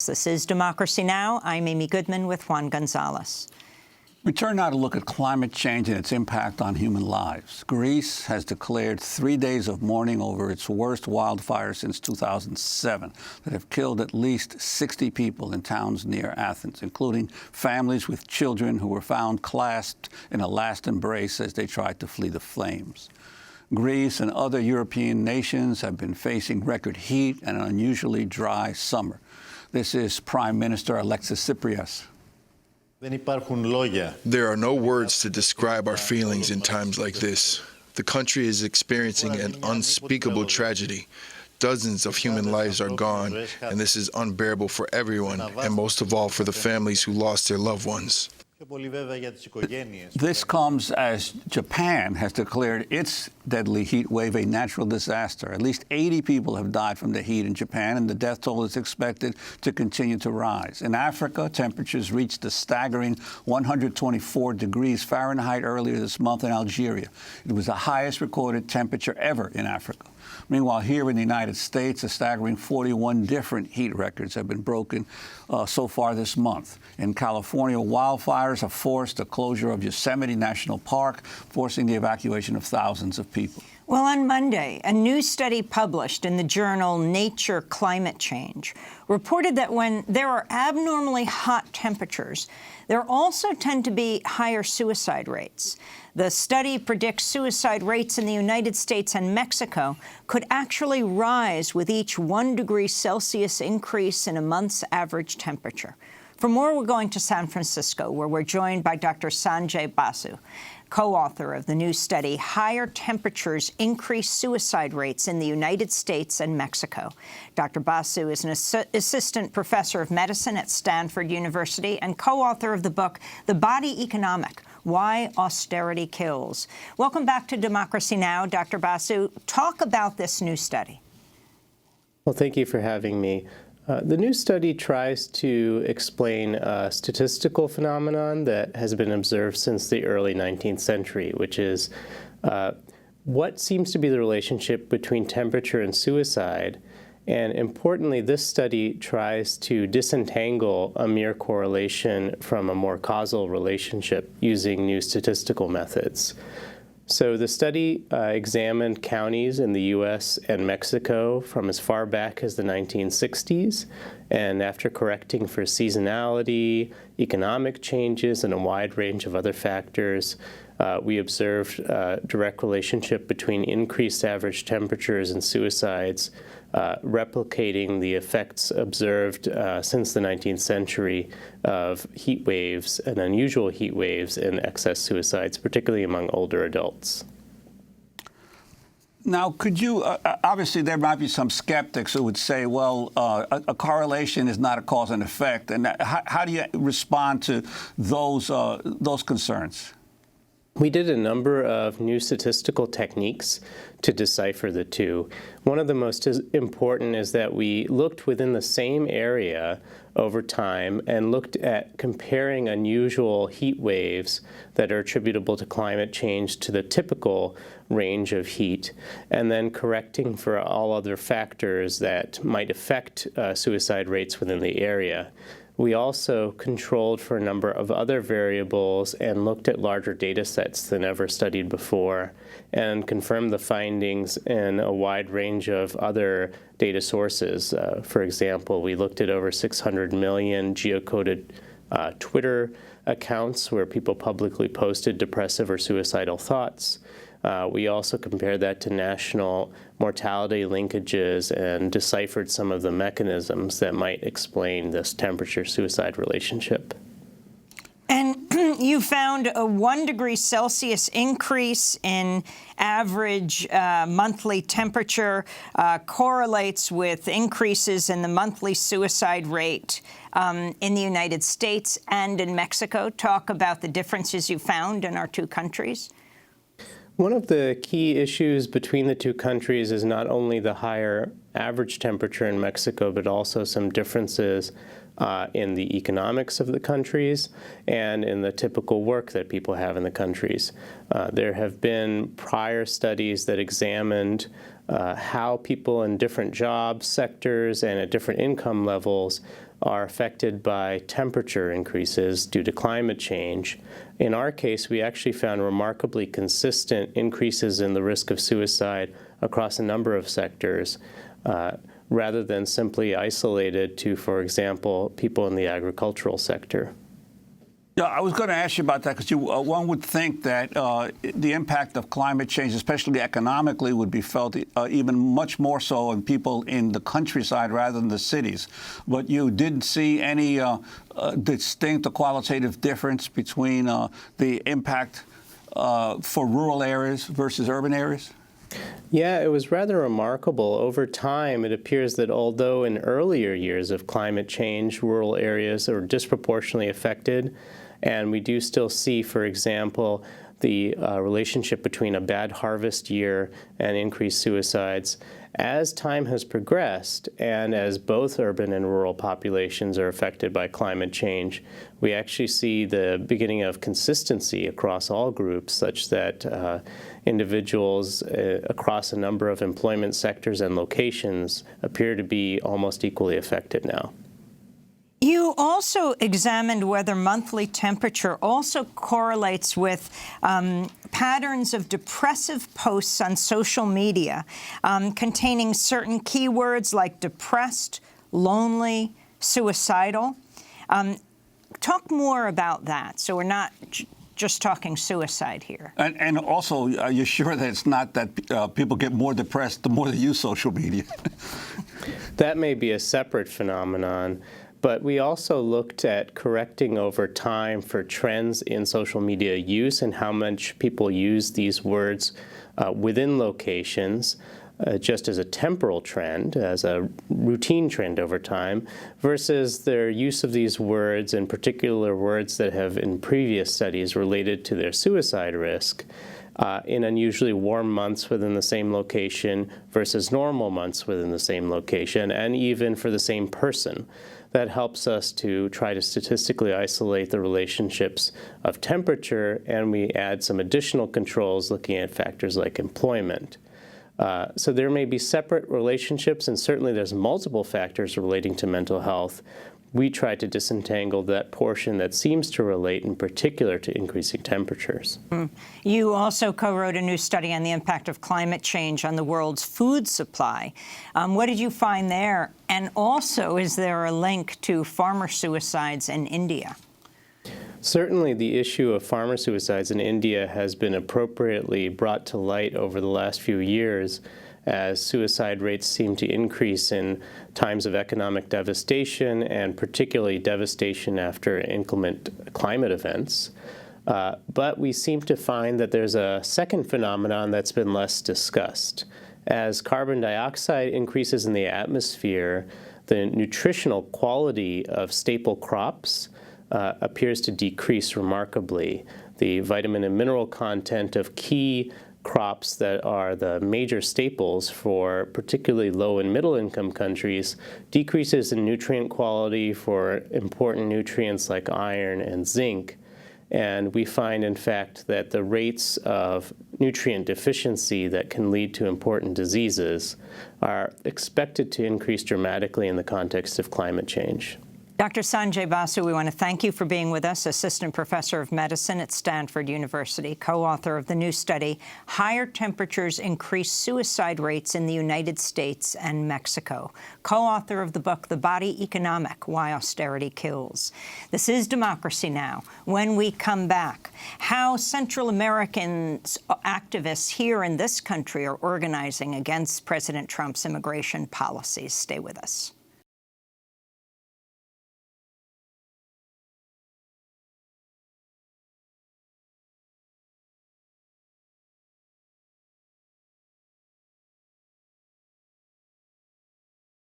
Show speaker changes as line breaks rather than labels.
This is Democracy Now! I'm Amy Goodman with Juan Gonzalez.
We turn now to look at climate change and its impact on human lives. Greece has declared 3 days of mourning over its worst wildfire since 2007 that have killed at least 60 people in towns near Athens, including families with children who were found clasped in a last embrace as they tried to flee the flames. Greece and other European nations have been facing record heat and an unusually dry summer. This is Prime Minister Alexis Tsipras.
There are no words to describe our feelings in times like this. The country is experiencing an unspeakable tragedy. Dozens of human lives are gone, and this is unbearable for everyone, and most of all for the families who lost their loved ones.
This comes as Japan has declared its deadly heat wave a natural disaster. At least 80 people have died from the heat in Japan, and the death toll is expected to continue to rise. In Africa, temperatures reached a staggering 124 degrees Fahrenheit earlier this month in Algeria. It was the highest recorded temperature ever in Africa. Meanwhile, here in the United States, a staggering 41 different heat records have been broken so far this month. In California, wildfires have forced the closure of Yosemite National Park, forcing the evacuation of thousands of people.
Well, on Monday, a new study published in the journal Nature Climate Change reported that when there are abnormally hot temperatures, there also tend to be higher suicide rates. The study predicts suicide rates in the United States and Mexico could actually rise with each 1 degree Celsius increase in a month's average temperature. For more, we're going to San Francisco, where we're joined by Dr. Sanjay Basu, co-author of the new study, Higher Temperatures Increase Suicide Rates in the United States and Mexico. Dr. Basu is an assistant professor of medicine at Stanford University and co-author of the book, The Body Economic: Why Austerity Kills. Welcome back to Democracy Now!, Dr. Basu. Talk about this new study.
Well, thank you for having me. The new study tries to explain a statistical phenomenon that has been observed since the early 19th century, which is what seems to be the relationship between temperature and suicide. And importantly, this study tries to disentangle a mere correlation from a more causal relationship using new statistical methods. So the study examined counties in the U.S. and Mexico from as far back as the 1960s, and after correcting for seasonality, economic changes, and a wide range of other factors, we observed a direct relationship between increased average temperatures and suicides, replicating the effects observed since the 19th century of heat waves and unusual heat waves and excess suicides, particularly among older adults.
Now, could you, obviously there might be some skeptics who would say, well, a correlation is not a cause and effect. And how do you respond to those concerns?
We did a number of new statistical techniques to decipher the two. One of the most important is that we looked within the same area over time and looked at comparing unusual heat waves that are attributable to climate change to the typical range of heat, and then correcting for all other factors that might affect suicide rates within the area. We also controlled for a number of other variables and looked at larger data sets than ever studied before and confirmed the findings in a wide range of other data sources. For example, we looked at over 600 million geocoded Twitter accounts where people publicly posted depressive or suicidal thoughts. We also compared that to national mortality linkages and deciphered some of the mechanisms that might explain this temperature-suicide relationship.
And you found a 1 degree Celsius increase in average monthly temperature correlates with increases in the monthly suicide rate in the United States and in Mexico. Talk about the differences you found in our two countries.
One of the key issues between the two countries is not only the higher average temperature in Mexico, but also some differences in the economics of the countries and in the typical work that people have in the countries. There have been prior studies that examined how people in different job sectors and at different income levels are affected by temperature increases due to climate change. In our case, we actually found remarkably consistent increases in the risk of suicide across a number of sectors, rather than simply isolated to, for example, people in the agricultural sector.
Yeah, I was going to ask you about that because one would think that the impact of climate change, especially economically, would be felt even much more so in people in the countryside rather than the cities. But you didn't see any distinct or qualitative difference between the impact for rural areas versus urban areas?
Yeah, it was rather remarkable. Over time, it appears that although in earlier years of climate change, rural areas are disproportionately affected, and we do still see, for example, the relationship between a bad harvest year and increased suicides. As time has progressed, and as both urban and rural populations are affected by climate change, we actually see the beginning of consistency across all groups, such that individuals across a number of employment sectors and locations appear to be almost equally affected now.
You also examined whether monthly temperature also correlates with patterns of depressive posts on social media containing certain keywords like depressed, lonely, suicidal. Talk more about that, so we're not just talking suicide here.
And also, are you sure that it's not that people get more depressed the more they use social media?
That may be a separate phenomenon. But we also looked at correcting over time for trends in social media use and how much people use these words within locations, just as a temporal trend, as a routine trend over time, versus their use of these words, in particular words that have in previous studies related to their suicide risk, in unusually warm months within the same location versus normal months within the same location, and even for the same person. That helps us to try to statistically isolate the relationships of temperature, and we add some additional controls looking at factors like employment. So there may be separate relationships, and certainly there's multiple factors relating to mental health. We try to disentangle that portion that seems to relate in particular to increasing temperatures.
You also co-wrote a new study on the impact of climate change on the world's food supply. What did you find there? And also, is there a link to farmer suicides in India?
Certainly the issue of farmer suicides in India has been appropriately brought to light over the last few years, as suicide rates seem to increase in times of economic devastation, and particularly devastation after inclement climate events. But we seem to find that there's a second phenomenon that's been less discussed. As carbon dioxide increases in the atmosphere, the nutritional quality of staple crops appears to decrease remarkably. The vitamin and mineral content of key crops that are the major staples for particularly low and middle income countries decreases in nutrient quality for important nutrients like iron and zinc. And we find, in fact, that the rates of nutrient deficiency that can lead to important diseases are expected to increase dramatically in the context of climate change.
Dr. Sanjay Basu, we want to thank you for being with us, Assistant Professor of Medicine at Stanford University, co-author of the new study, Higher Temperatures Increase Suicide Rates in the United States and Mexico, co-author of the book, The Body Economic, Why Austerity Kills. This is Democracy Now! When we come back, how Central American activists here in this country are organizing against President Trump's immigration policies. Stay with us.